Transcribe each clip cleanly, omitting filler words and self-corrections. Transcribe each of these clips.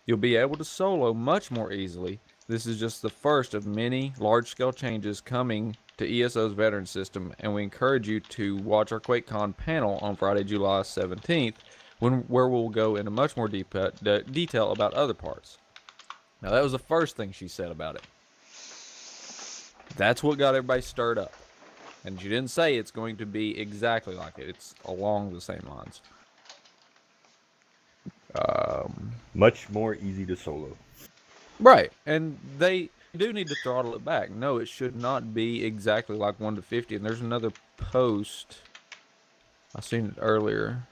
You'll be able to solo much more easily. This is just the first of many large-scale changes coming to ESO's veteran system, and we encourage you to watch our QuakeCon panel on Friday, July 17th, where we'll go into much more detail about other parts. Now, that was the first thing she said about it. That's what got everybody stirred up. And she didn't say it's going to be exactly like it. It's along the same lines. Much more easy to solo. Right. And they do need to throttle it back. No, it should not be exactly like 1 to 50. And there's another post. I seen it earlier.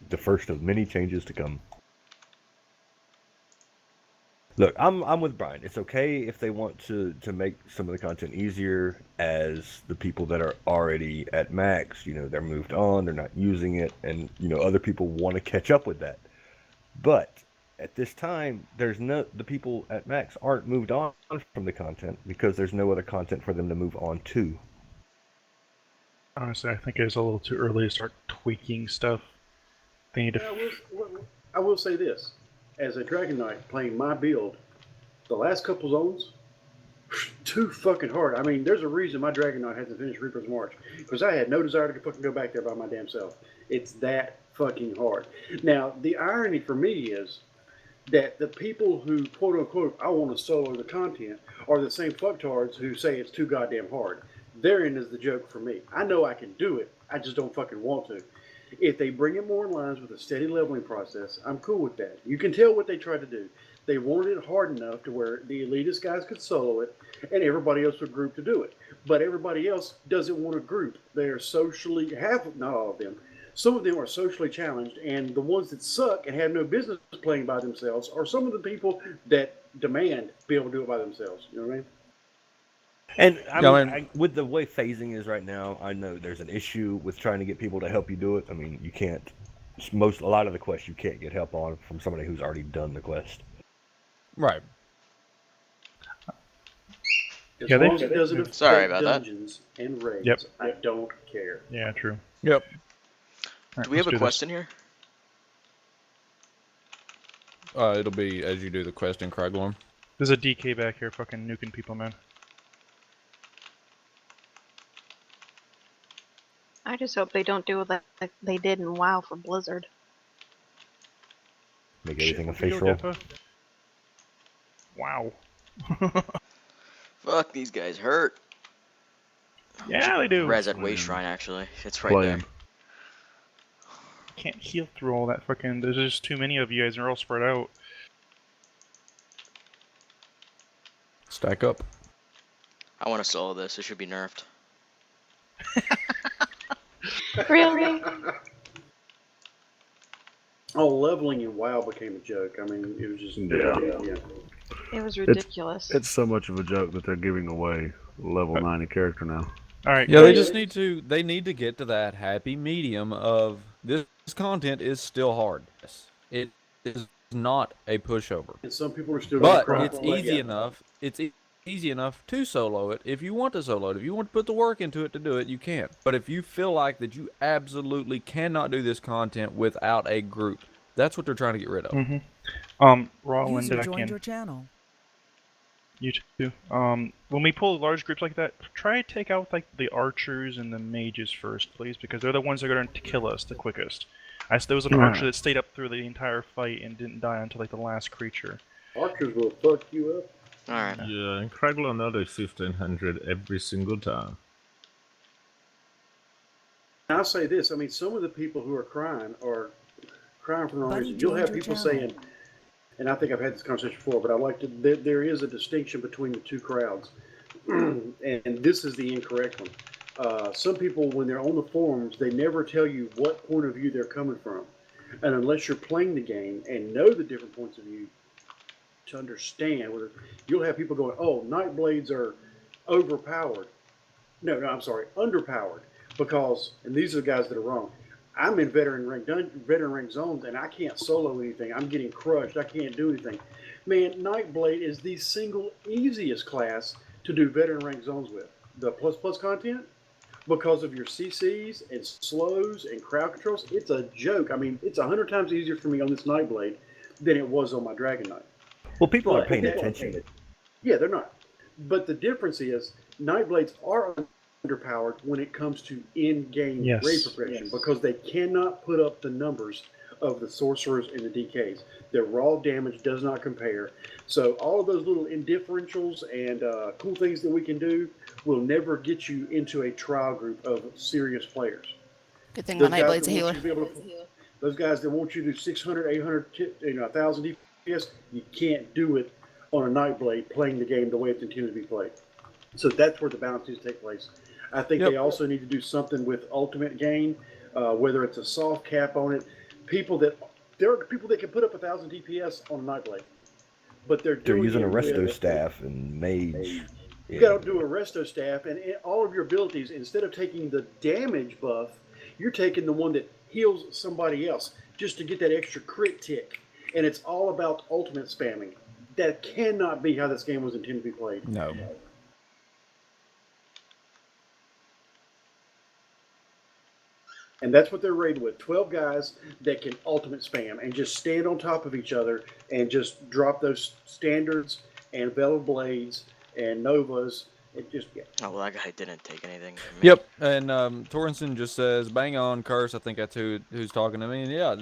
The first of many changes to come. Look, I'm with Brian. It's okay if they want to make some of the content easier as the people that are already at max, they're moved on, they're not using it, and other people want to catch up with that. But at this time, the people at max aren't moved on from the content because there's no other content for them to move on to. Honestly, I think it's a little too early to start tweaking stuff. They need to. I will say this: as a Dragon Knight playing my build, the last couple zones, too fucking hard. I mean, there's a reason my Dragon Knight hasn't finished Reaper's March because I had no desire to fucking go back there by my damn self. It's that fucking hard. Now, the irony for me is that the people who quote unquote I want to solo the content are the same fucktards who say it's too goddamn hard. Therein is the joke for me. I know I can do it. I just don't fucking want to. If they bring it more in lines with a steady leveling process, I'm cool with that. You can tell what they tried to do. They wanted it hard enough to where the elitist guys could solo it and everybody else would group to do it. But everybody else doesn't want to group. They're socially, not all of them, some of them are socially challenged, and the ones that suck and have no business playing by themselves are some of the people that demand be able to do it by themselves. You know what I mean? And with the way phasing is right now, I know there's an issue with trying to get people to help you do it. I mean, you can't. A lot of the quests you can't get help on from somebody who's already done the quest. Right. As long as it doesn't affect Sorry about dungeons and raids, Yep. I don't care. Yeah, true. Yep. Right, Do we have a this. quest in here? It'll be as you do the quest in Craglorn. There's a DK back here fucking nuking people, man. I just hope they don't do that like they did in WoW for Blizzard. Make everything a Shit, face roll. Wow. Fuck, these guys hurt. Yeah, they do. Res at Waste Shrine, actually. It's right Play there. 'em. Can't heal through all that fucking. There's just too many of you guys, and you're all spread out. Stack up. I want to solo this. It should be nerfed. Really? Oh, leveling in WoW became a joke. I mean, it was just yeah. It was ridiculous. It's so much of a joke that they're giving away level 90 character now. All right. Yeah, they need to get to that happy medium of this content is still hard. It is not a pushover. And some people are still. But it's easy enough. It's easy enough to solo it. If you want to solo it, if you want to put the work into it to do it, you can. But if you feel like that you absolutely cannot do this content without a group, that's what they're trying to get rid of. Mm-hmm. Roland, User I joined can. your channel. You too. When we pull large groups like that, try to take out like the archers and the mages first, please, because they're the ones that are going to kill us the quickest. There was an archer that stayed up through the entire fight and didn't die until like the last creature. Archers will fuck you up. Alright. Yeah, and Craglorn now does 1500 every single time. I'll say this. I mean, some of the people who are crying for the wrong Buddy reason. You'll have joined your people channel. saying, and I think I've had this conversation before, but I like to. There is a distinction between the two crowds, and this is the incorrect one. Some people, when they're on the forums, they never tell you what point of view they're coming from, and unless you're playing the game and know the different points of view to understand, you'll have people going, "Oh, night blades are overpowered." No, I'm sorry, underpowered, because, and these are the guys that are wrong. I'm in veteran rank zones, and I can't solo anything. I'm getting crushed. I can't do anything. Man, Nightblade is the single easiest class to do veteran rank zones with. The plus content, because of your CCs and slows and crowd controls, it's a joke. I mean, it's 100 times easier for me on this Nightblade than it was on my Dragon Knight. Well, people aren't But paying that- attention. Yeah, they're not. But the difference is Nightblades are underpowered when it comes to in-game Yes. raid progression because they cannot put up the numbers of the sorcerers and the DKs. Their raw damage does not compare. So all of those little indifferentials and cool things that we can do will never get you into a trial group of serious players. Good thing my Nightblade's a that healer. want you to be able to- those guys that want you to do 600, 800, 1,000 DPS, you can't do it on a Nightblade playing the game the way it's intended to be played. So that's where the balance needs to take place. I think they also need to do something with ultimate gain, whether it's a soft cap on it. There are people that can put up 1,000 DPS on a Nightblade, but they're using a it resto with- staff and mage. You got to do a resto staff, and all of your abilities, instead of taking the damage buff, you're taking the one that heals somebody else just to get that extra crit tick. And it's all about ultimate spamming. That cannot be how this game was intended to be played. No. And that's what they're rated with. 12 guys that can ultimate spam and just stand on top of each other and just drop those standards and Veil of Blades and Novas. It just, yeah. Oh, well, that guy didn't take anything from me. Yep, and Torrenson just says, "Bang on, curse." I think that's who's talking to me. And yeah,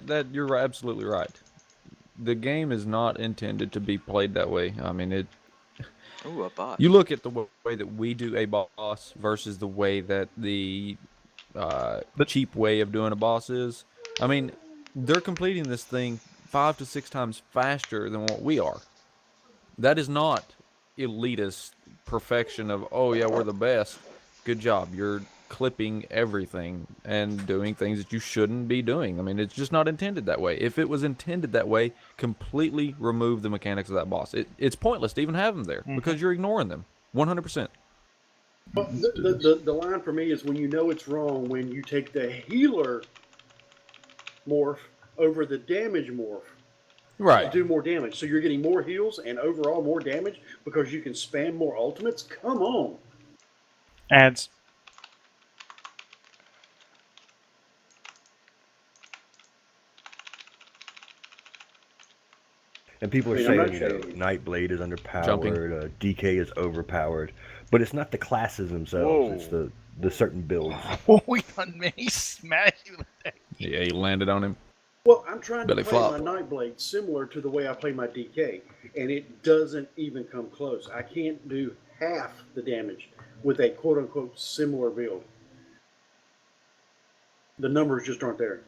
that you're right, absolutely right. The game is not intended to be played that way. I mean, it. Ooh, a bot. You look at the way that we do a boss versus the way that the cheap way of doing a boss is. I mean, they're completing this thing 5 to 6 times faster than what we are. That is not elitist perfection of, oh yeah, we're the best. Good job. You're clipping everything and doing things that you shouldn't be doing. I mean, it's just not intended that way. If it was intended that way, completely remove the mechanics of that boss. It's pointless to even have them there because you're ignoring them 100%. Well, the line for me is when you know it's wrong, when you take the healer morph over the damage morph. Right. Do more damage. So you're getting more heals and overall more damage because you can spam more ultimates? Come on. Ads. And people are I mean, I'm saying, not sure. Nightblade is underpowered, Jumping. DK is overpowered, but it's not the classes themselves. Whoa. It's the certain builds. Oh, we done many smash you with that. Yeah, he landed on him. Well, I'm trying to Belly play flop. my Nightblade similar to the way I play my DK, and it doesn't even come close. I can't do half the damage with a quote-unquote similar build. The numbers just aren't there.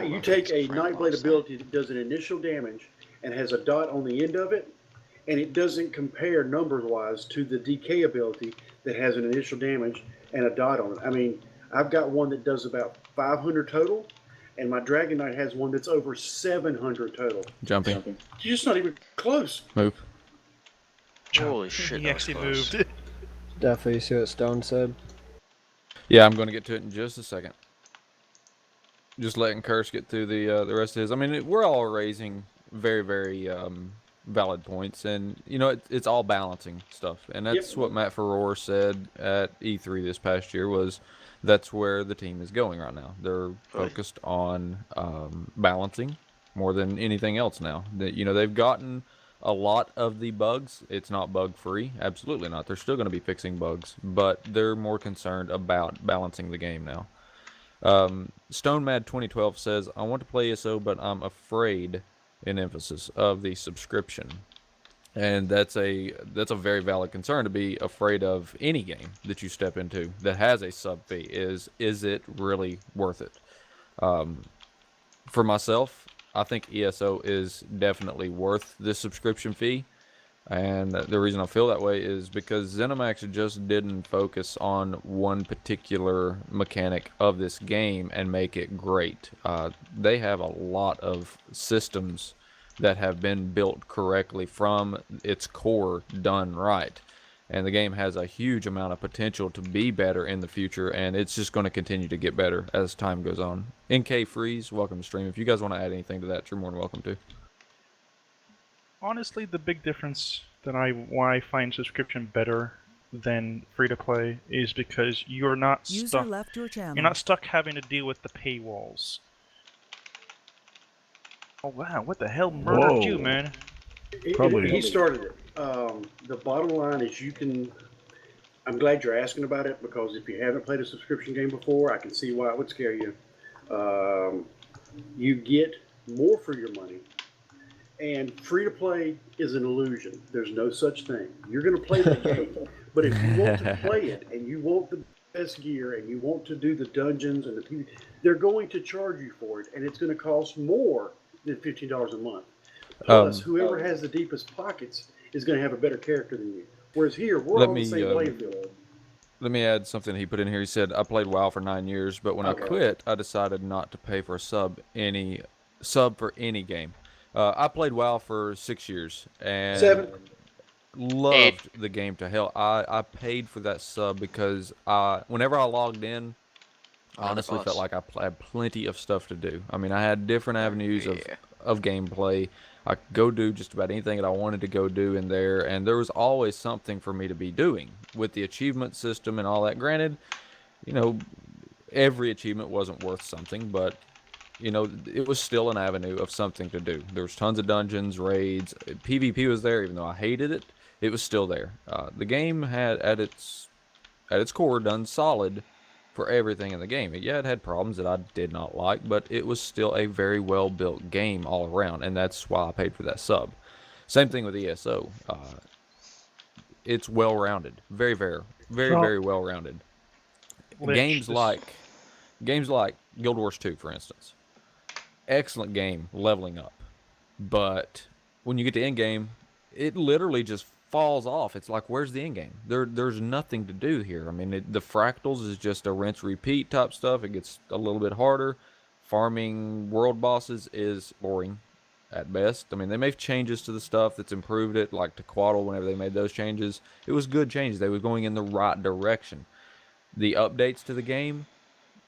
You take a Nightblade ability that does an initial damage and has a dot on the end of it, and it doesn't compare numbers-wise to the DK ability that has an initial damage and a dot on it. I mean, I've got one that does about 500 total, and my Dragon Knight has one that's over 700 total. Jumping. You're just not even close. Move. Holy shit, He that was actually close. moved. Definitely see what Stone said. Yeah, I'm going to get to it in just a second. Just letting Curse get through the rest of his. I mean, we're all raising very, very valid points, and you know it's all balancing stuff, and that's what Matt Ferror said at E3 this past year. Was that's where the team is going right now. They're focused on balancing more than anything else now. That they've gotten a lot of the bugs. It's not bug free, absolutely not. They're still going to be fixing bugs, but they're more concerned about balancing the game now. StoneMad2012 says, I want to play ESO, but I'm afraid, in emphasis, of the subscription. And that's a very valid concern to be afraid of any game that you step into that has a sub fee. Is it really worth it? For myself, I think ESO is definitely worth this subscription fee. And the reason I feel that way is because ZeniMax just didn't focus on one particular mechanic of this game and make it great. They have a lot of systems that have been built correctly from its core done right. And the game has a huge amount of potential to be better in the future, and it's just going to continue to get better as time goes on. NK Freeze, welcome to stream. If you guys want to add anything to that, you're more than welcome to. Honestly, the big difference that why I find subscription better than free to play is because you're not stuck. Left your channel. You're not stuck having to deal with the paywalls. Oh wow, what the hell murdered you, Whoa. man? Probably- He started it. The bottom line is you can. I'm glad you're asking about it because if you haven't played a subscription game before, I can see why it would scare you. You get more for your money, and free to play is an illusion. There's no such thing. You're going to play the game, but if you want to play it and you want the best gear and you want to do the dungeons and the PvP, they're going to charge you for it, and it's going to cost more than $15 a month. Plus, whoever has the deepest pockets is going to have a better character than you. Whereas here, we're all on the same playing field. Let me add something he put in here. He said, I played WoW for 9 years, but when I quit, I decided not to pay for a sub for any game. I played WoW for 6 years and 7. loved the game to hell. I paid for that sub because whenever I logged in, I honestly felt like I had plenty of stuff to do. I mean, I had different avenues of gameplay. I could go do just about anything that I wanted to go do in there, and there was always something for me to be doing with the achievement system and all that. Granted, you know, every achievement wasn't worth something, but you know, it was still an avenue of something to do. There was tons of dungeons, raids, PvP was there, even though I hated it. It was still there. The game had at its core done solid for everything in the game. Yeah, it had problems that I did not like, but it was still a very well built game all around, and that's why I paid for that sub. Same thing with ESO. It's well rounded, very well rounded. Games like Guild Wars 2, for instance, excellent game leveling up, but when you get to end game, it literally just falls off. It's like, where's the end game? There's nothing to do here. I mean, the fractals is just a rinse repeat type stuff. It gets a little bit harder. Farming world bosses is boring at best. I mean, they made changes to the stuff that's improved it, like to Quaddle. Whenever they made those changes, it was good changes. They were going in the right direction. The updates to the game,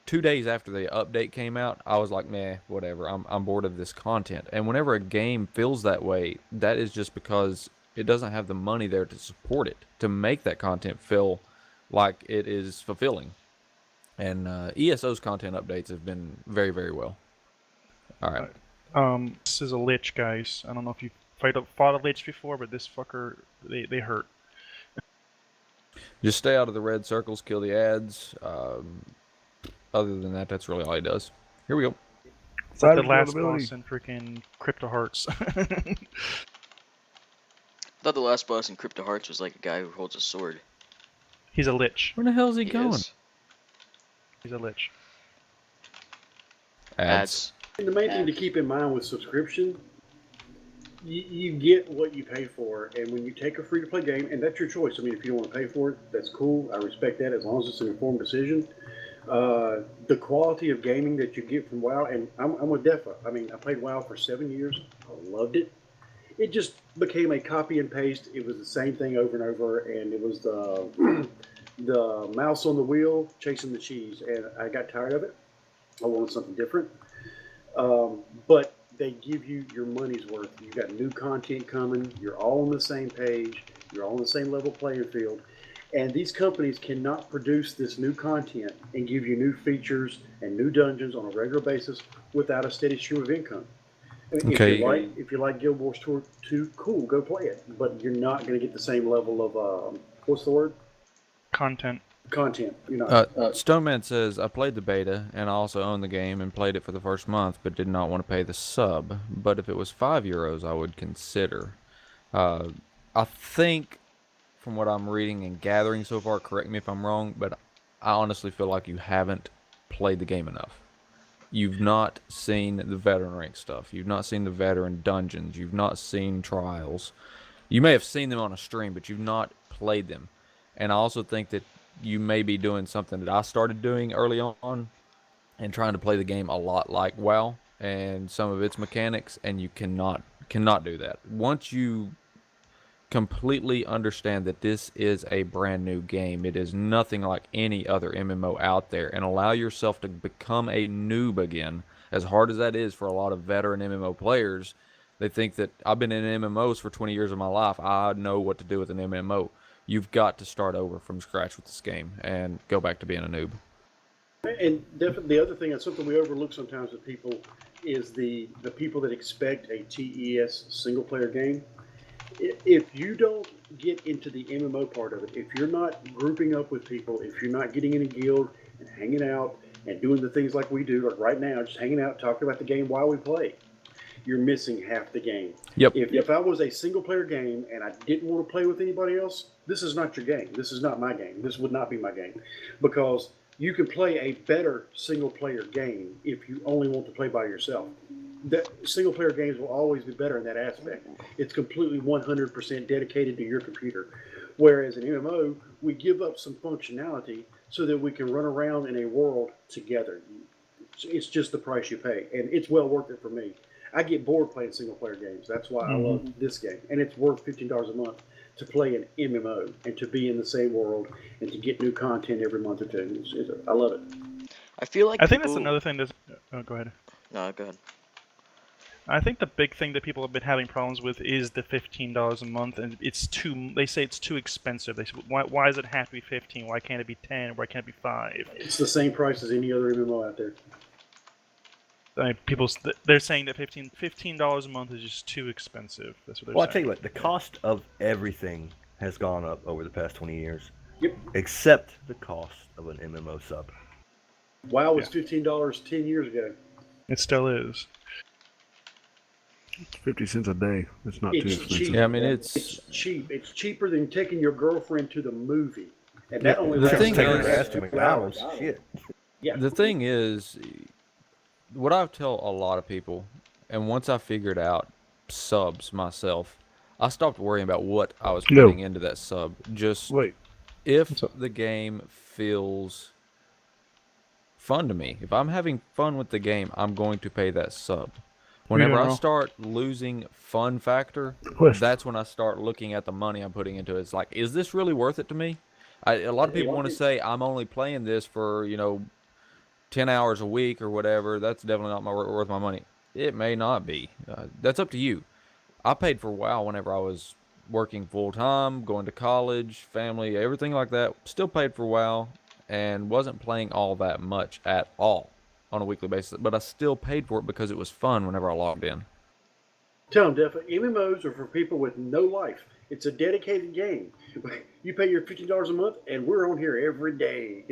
2 days after the update came out, I was like, meh, whatever. I'm bored of this content. And whenever a game feels that way, that is just because it doesn't have the money there to support it, to make that content feel like it is fulfilling. And ESO's content updates have been very, very well. All right. This is a lich, guys. I don't know if you've fought a lich before, but this fucker, they hurt. Just stay out of the red circles, kill the ads. Other than that, that's really all he does. Here we go. It's like the last boss in freaking Crypto Hearts. I thought the last boss in Crypto Hearts was like a guy who holds a sword. He's a lich. Where the hell is he going? He's a lich. Ads. And the main thing to keep in mind with subscription, you get what you pay for, and when you take a free-to-play game, and that's your choice. I mean, if you don't want to pay for it, that's cool. I respect that as long as it's an informed decision. The quality of gaming that you get from WoW, and I'm with Defa. I mean, I played WoW for 7 years. I loved it. It just became a copy and paste. It was the same thing over and over, and it was the mouse on the wheel chasing the cheese, and I got tired of it. I wanted something different. But they give you your money's worth. You've got new content coming. You're all on the same page. You're all on the same level playing field. And these companies cannot produce this new content and give you new features and new dungeons on a regular basis without a steady stream of income. I mean, Okay. if you like Guild Wars 2, cool, go play it. But you're not going to get the same level of, what's the word? Content. You know. Stoneman says, I played the beta and I also owned the game and played it for the first month, but did not want to pay the sub. But if it was €5, I would consider. I think, from what I'm reading and gathering so far, correct me if I'm wrong, but I honestly feel like you haven't played the game enough. You've not seen the veteran rank stuff. You've not seen the veteran dungeons. You've not seen trials. You may have seen them on a stream, but you've not played them. And I also think that you may be doing something that I started doing early on and trying to play the game a lot like WoW and some of its mechanics, and you cannot do that. Once you completely understand that this is a brand new game, it is nothing like any other MMO out there, and allow yourself to become a noob again, as hard as that is for a lot of veteran MMO players. They think that I've been in MMOs for 20 years of my life, I know what to do with an MMO. You've got to start over from scratch with this game and go back to being a noob. And definitely, the other thing that's something we overlook sometimes with people is the people that expect a TES single player game. If you don't get into the MMO part of it, if you're not grouping up with people, if you're not getting in a guild and hanging out and doing the things like we do, like right now, just hanging out, talking about the game while we play, you're missing half the game. Yep. If I was a single player game and I didn't want to play with anybody else, this is not your game. This is not my game. This would not be my game, because you can play a better single player game if you only want to play by yourself. That single player games will always be better in that aspect. It's completely 100% dedicated to your computer. Whereas in MMO, we give up some functionality so that we can run around in a world together. It's just the price you pay, and it's well worth it for me. I get bored playing single player games. That's why I love this game, and it's worth $15 a month to play an MMO and to be in the same world and to get new content every month or two. I love it. I feel like I think that's another thing that's. Oh, go ahead. No, go ahead. I think the big thing that people have been having problems with is the $15 a month, and it's too. They say it's too expensive. They say, why does it have to be 15? Why can't it be 10? Why can't it be 5? It's the same price as any other MMO out there. I mean, they're saying that $15 a month is just too expensive. That's what they're Well, saying. I tell you what, the cost of everything has gone up over the past 20 years. Yep. Except the cost of an MMO sub. WoW was $15 10 years ago. It still is. It's 50 cents a day. It's not too expensive. Cheap. Yeah, I mean, it's cheap. It's cheaper than taking your girlfriend to the movie. And Yeah, that only the lasts thing take her is- ass to McDonald's. Shit. Yeah. The thing is, what I tell a lot of people, and once I figured out subs myself, I stopped worrying about what I was No. putting into that sub. Just Wait, if the game feels fun to me, if I'm having fun with the game, I'm going to pay that sub. Whenever I know. start losing fun factor, Question. that's when I start looking at the money I'm putting into it. It's like, is this really worth it to me? A lot of people want to say, I'm only playing this for, 10 hours a week or whatever. That's definitely not worth my money. It may not be. That's up to you. I paid for WoW whenever I was working full time, going to college, family, everything like that. Still paid for WoW and wasn't playing all that much at all on a weekly basis. But I still paid for it because it was fun whenever I logged in. Tell them, definitely, MMOs are for people with no life. It's a dedicated game. You pay your $15 a month, and we're on here every day.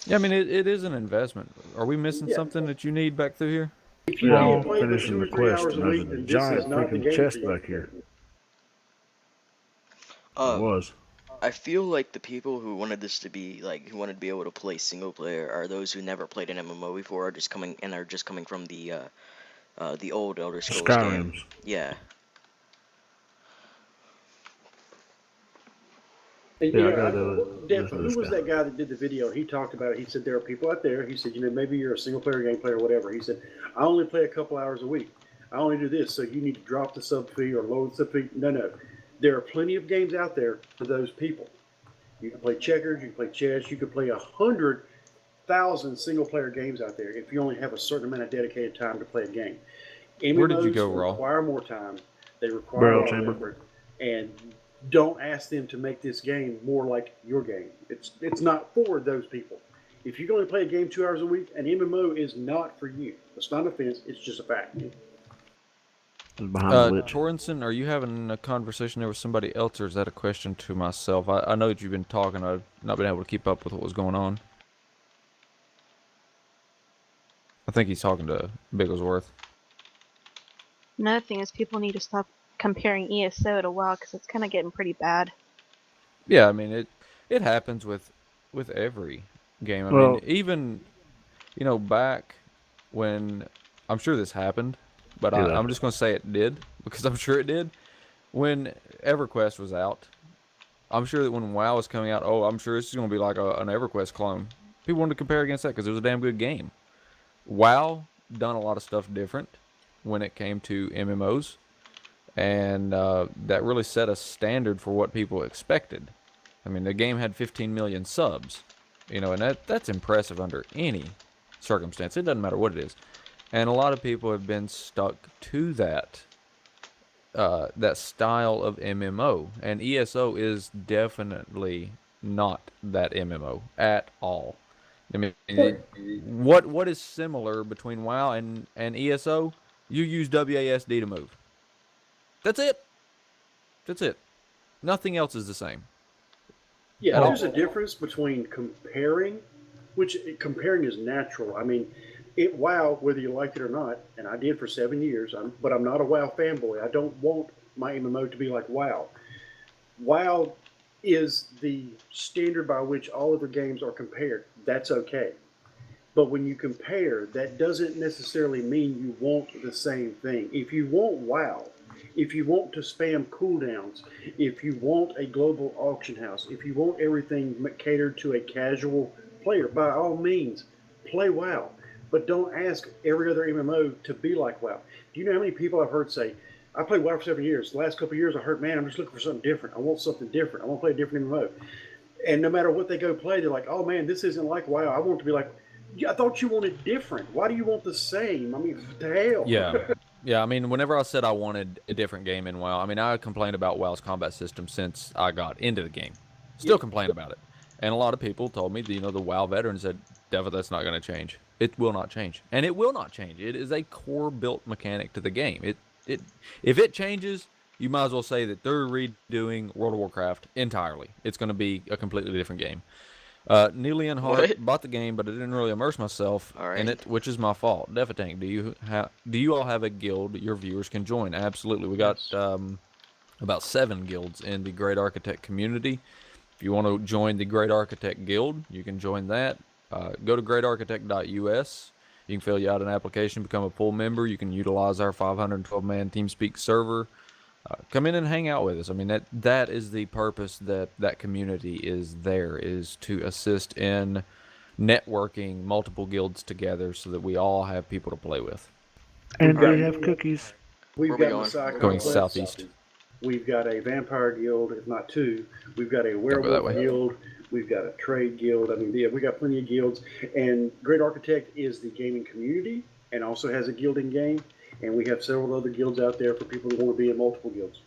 Yeah, I mean, it is an investment. Are we missing Yeah. something that you need back through here? If you Yeah, can't I'm play but finishing 2 or the 3 quest, hours a and week, there's a then this giant is not the freaking game chest for you. back here. It Uh, was. I feel like the people who wanted this to be who wanted to be able to play single player are those who never played an MMO before, are just coming from the old Elder Scrolls game. Skyrims. Yeah. And, Yeah, I gotta Def, listen to who this was guy. that guy that did the video? He talked about it. He said there are people out there. He said, maybe you're a single player game player or whatever. He said, I only play a couple hours a week. I only do this, so you need to drop the sub fee or lower the sub fee. No. There are plenty of games out there for those people. You can play checkers, you can play chess, you can play 100,000 single player games out there if you only have a certain amount of dedicated time to play a game. Where did you MMOs go, Raw? require more time. They require Barrel more chamber. effort. And don't ask them to make this game more like your game. It's not for those people. If you can only play a game 2 hours a week, an MMO is not for you. It's not an offense. It's just a fact. It's behind the lich. Torrenson, are you having a conversation there with somebody else, or is that a question to myself? I know that you've been talking. I've not been able to keep up with what was going on. I think he's talking to Bigglesworth. Another thing is people need to stop comparing ESO to WoW because it's kind of getting pretty bad. Yeah, I mean it happens with every game. I Well- mean, even back when I'm sure this happened, but Yeah. I'm just going to say it did because I'm sure it did. When EverQuest was out, I'm sure that when WoW was coming out, I'm sure this is going to be like an EverQuest clone. People wanted to compare against that because it was a damn good game. WoW done a lot of stuff different when it came to MMOs, and that really set a standard for what people expected. I mean, the game had 15 million subs, and that's impressive under any circumstance. It doesn't matter what it is. And a lot of people have been stuck to that style of MMO, and ESO is definitely not that MMO at all. I mean, what is similar between WoW and ESO? You use WASD to move. That's it. That's it. Nothing else is the same. Yeah, At all. there's a difference between comparing, which comparing is natural. I mean, WoW, whether you like it or not, and I did for 7 years, but I'm not a WoW fanboy. I don't want my MMO to be like WoW. WoW is the standard by which all other games are compared. That's okay. But when you compare, that doesn't necessarily mean you want the same thing. If you want WoW, if you want to spam cooldowns, if you want a global auction house, if you want everything catered to a casual player, by all means, play WoW. But don't ask every other MMO to be like WoW. Do you know how many people I've heard say, I played WoW for 7 years. The last couple of years, I heard, man, I'm just looking for something different. I want something different. I want to play a different MMO. And no matter what they go play, they're like, oh man, this isn't like WoW. I want it to be like, I thought you wanted different. Why do you want the same? I mean, what the hell? Yeah. Yeah, I mean, whenever I said I wanted a different game in WoW, I mean, I complained about WoW's combat system since I got into the game. Still complain about it. And a lot of people told me, the WoW veterans said, Deva, that's not going to change. It will not change. And it will not change. It is a core built mechanic to the game. If it changes, you might as well say that they're redoing World of Warcraft entirely. It's going to be a completely different game. Neely and Hart What? bought the game, but I didn't really immerse myself in it, which is my fault. Defatank, do you all have a guild your viewers can join? Absolutely. We got about 7 guilds in the Great Architect community. If you want to join the Great Architect Guild, you can join that. Go to greatarchitect.us. You can fill out an application, become a full member. You can utilize our 512-man TeamSpeak server. Come in and hang out with us. I mean, that is the purpose that community is there, is to assist in networking multiple guilds together so that we all have people to play with. And they have cookies. We've Where we got going? Messiah Going Complex. southeast. We've got a vampire guild, if not 2. We've got a go that werewolf way. guild. We've got a trade guild. I mean, yeah, we got plenty of guilds. And Great Architect is the gaming community and also has a guild in game. And we have several other guilds out there for people who want to be in multiple guilds.